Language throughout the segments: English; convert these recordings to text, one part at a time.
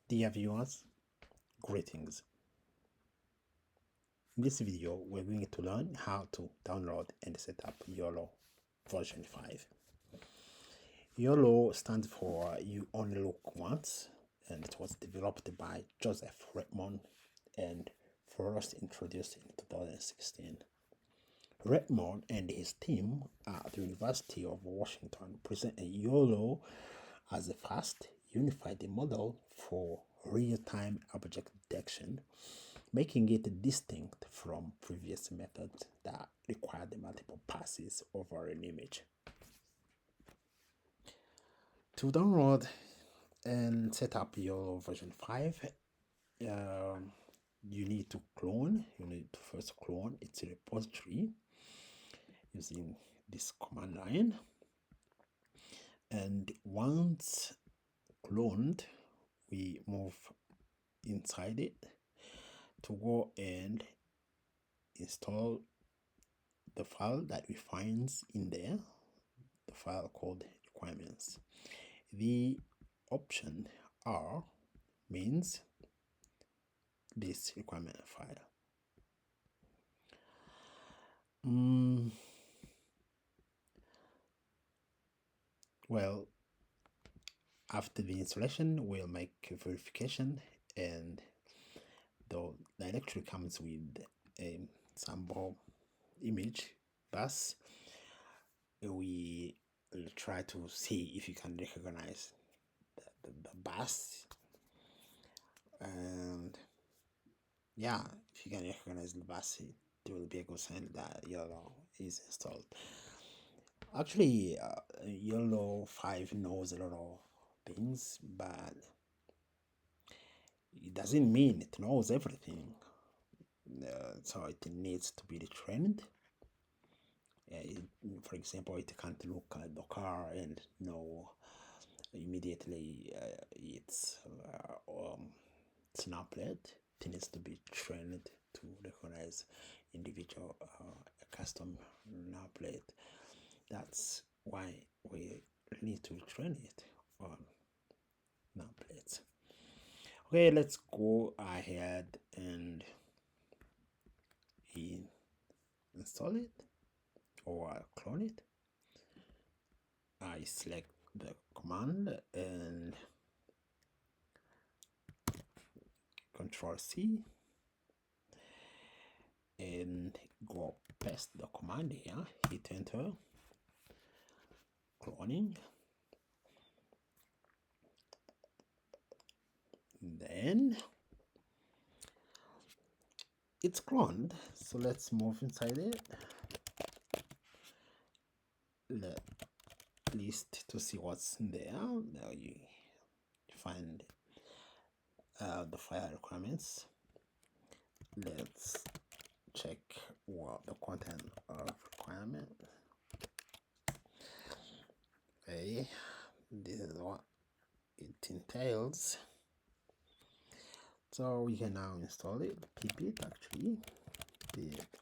Dear viewers, greetings. In this video, we're going to learn how to download and set up YOLO version 5. YOLO stands for You Only Look Once, and it was developed by Joseph Redmond and first introduced in 2016. Redmond and his team at the University of Washington present a YOLO as a fast, unified model for real-time object detection, making it distinct from previous methods that required multiple passes over an image. To download and set up YOLO version 5, you need to first clone its repository using this command line. And once cloned, we move inside it to go and install the file that we find in there, the file called requirements. The option R means this requirement file. Well, after the installation, we'll make a verification, and the directory comes with a sample image bus. We will try to see if you can recognize the bus, and yeah, if you can recognize the bus, it will be a good sign that YOLO is installed. Actually, YOLO 5 knows a lot of things, but it doesn't mean it knows everything. So it needs to be retrained. For example, it can't look at the car and know immediately its number plate. It needs to be trained to recognize individual custom number plate. That's why we need to train it on number plates. Okay, let's go ahead and install it or clone it. I select the command and Control C and go paste the command here, hit enter, cloning. Then it's cloned, so let's move inside it. At least to see what's in there. Now you find the file requirements. Let's check what the content of requirement. Okay, this is what it entails. So we can now install it, pip actually, pip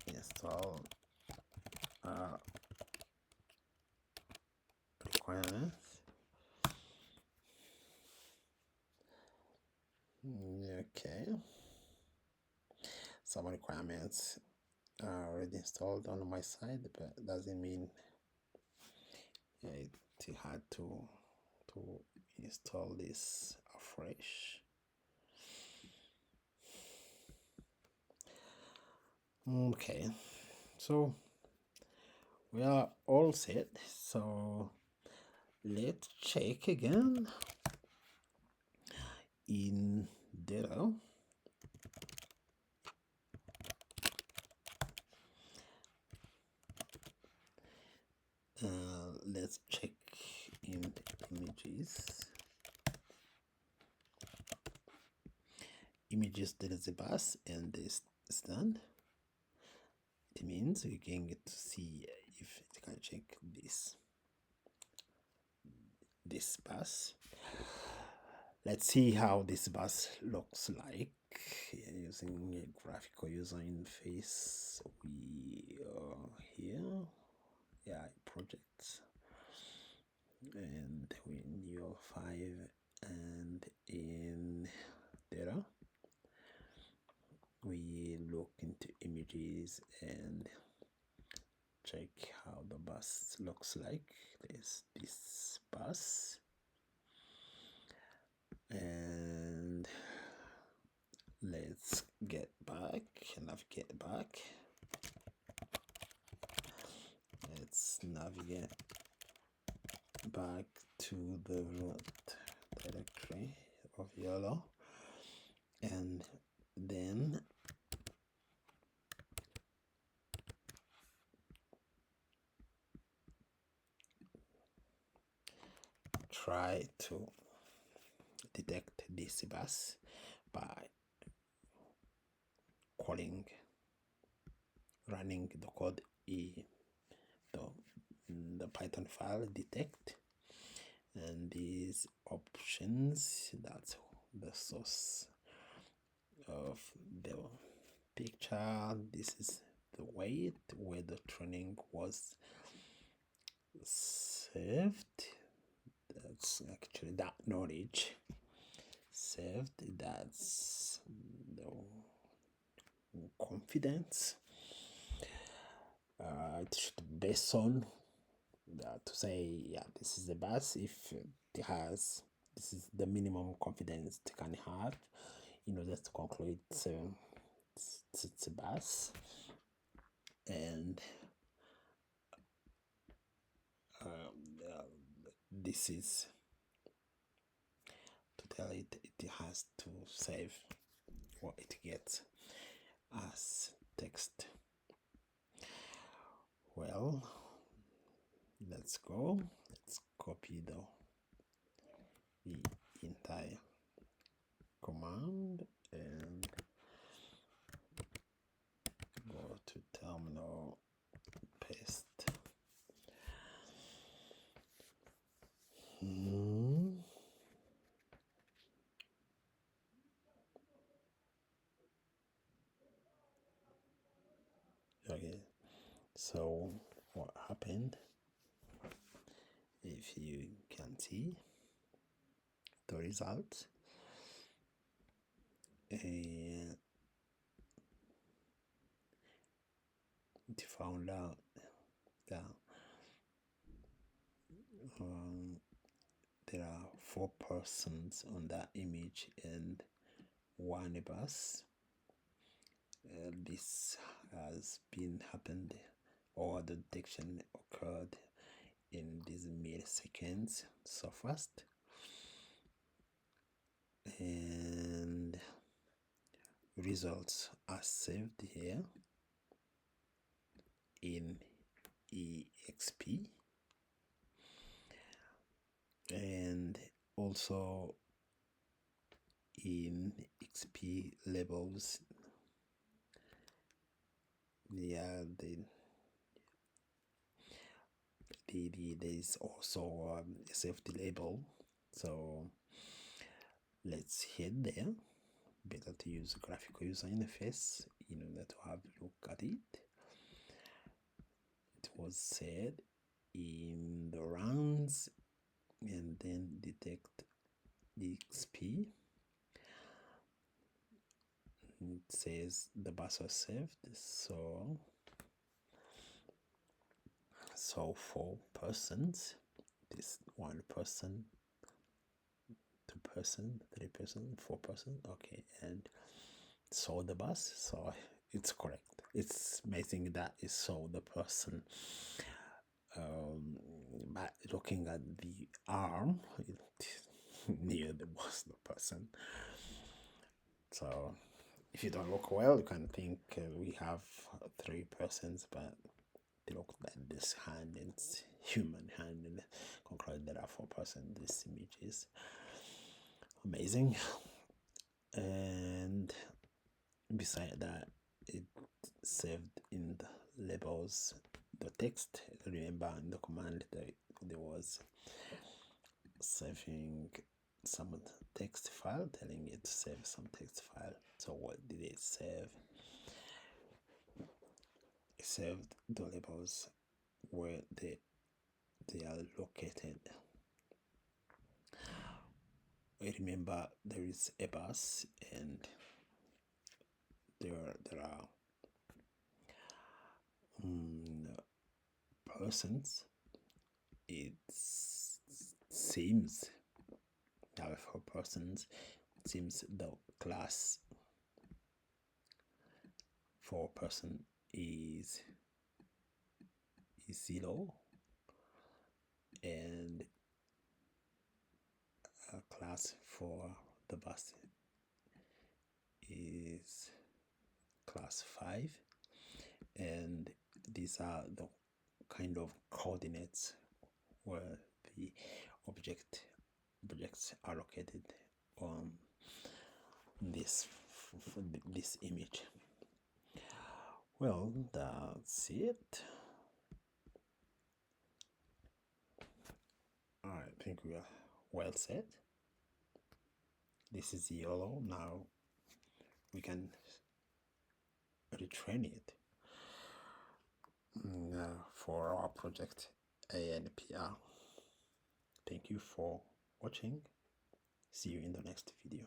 install requirements. Okay, some requirements are already installed on my side, but doesn't mean it had to install this afresh. Okay, so we are all set. So let's check again in data. Let's check in images. Images, there is a bus, and this is done. It means we can get to see if it can check this bus. Let's see how this bus looks like using a graphical user interface. We are here. Yeah, projects. and in your 5 and in data we look into images and check how the bus looks like. There's this bus, and let's navigate back. Let's navigate back to the root directory of YOLO, and then try to detect this bus by running the code the Python file detect, and these options, that's the source of the picture. This is the weight where the training was saved. That's actually that knowledge saved. That's the confidence. It should be based on to say, yeah, this is the bus. If it has, this is the minimum confidence it can have in order to conclude it's a bus. And this is to tell it has to save what it gets as text. Well, let's go. Let's copy the entire command and go to terminal, paste. Okay, so what happened, if you can see the result, and it found out that there are 4 persons on that image and 1 bus. This has been happened, or the detection occurred in these milliseconds, so fast. And results are saved here in exp, and also in xp labels. Yeah, there is also a safety label, so let's head there. Better to use a graphical user interface in order to have a look at it. It was said in the runs and then detect the XP. It says the bus was saved, so 4 persons, this 1 person, 2 person, 3 person, 4 person, okay, and saw the bus, so it's correct. It's amazing that it saw the person. But looking at the arm, it knew there was the person. So if you don't look well, you can think we have 3 persons, but they look at this hand, and it's human hand, and conclude there are 4 persons. This image is amazing. And beside that, it saved in the labels the text. Remember in the command that there was saving some text file, telling it to save some text file. So what did it save? It saved the labels where they are located. remember there is a bus and there are persons. It seems there are 4 persons. It seems the class 4 person is 0, and class for the bus is class 5, and these are the kind of coordinates where the objects are located on this image. Well, that's it. I think we are well set. This is yellow. Now we can retrain it for our project ANPR. Thank you for watching. See you in the next video.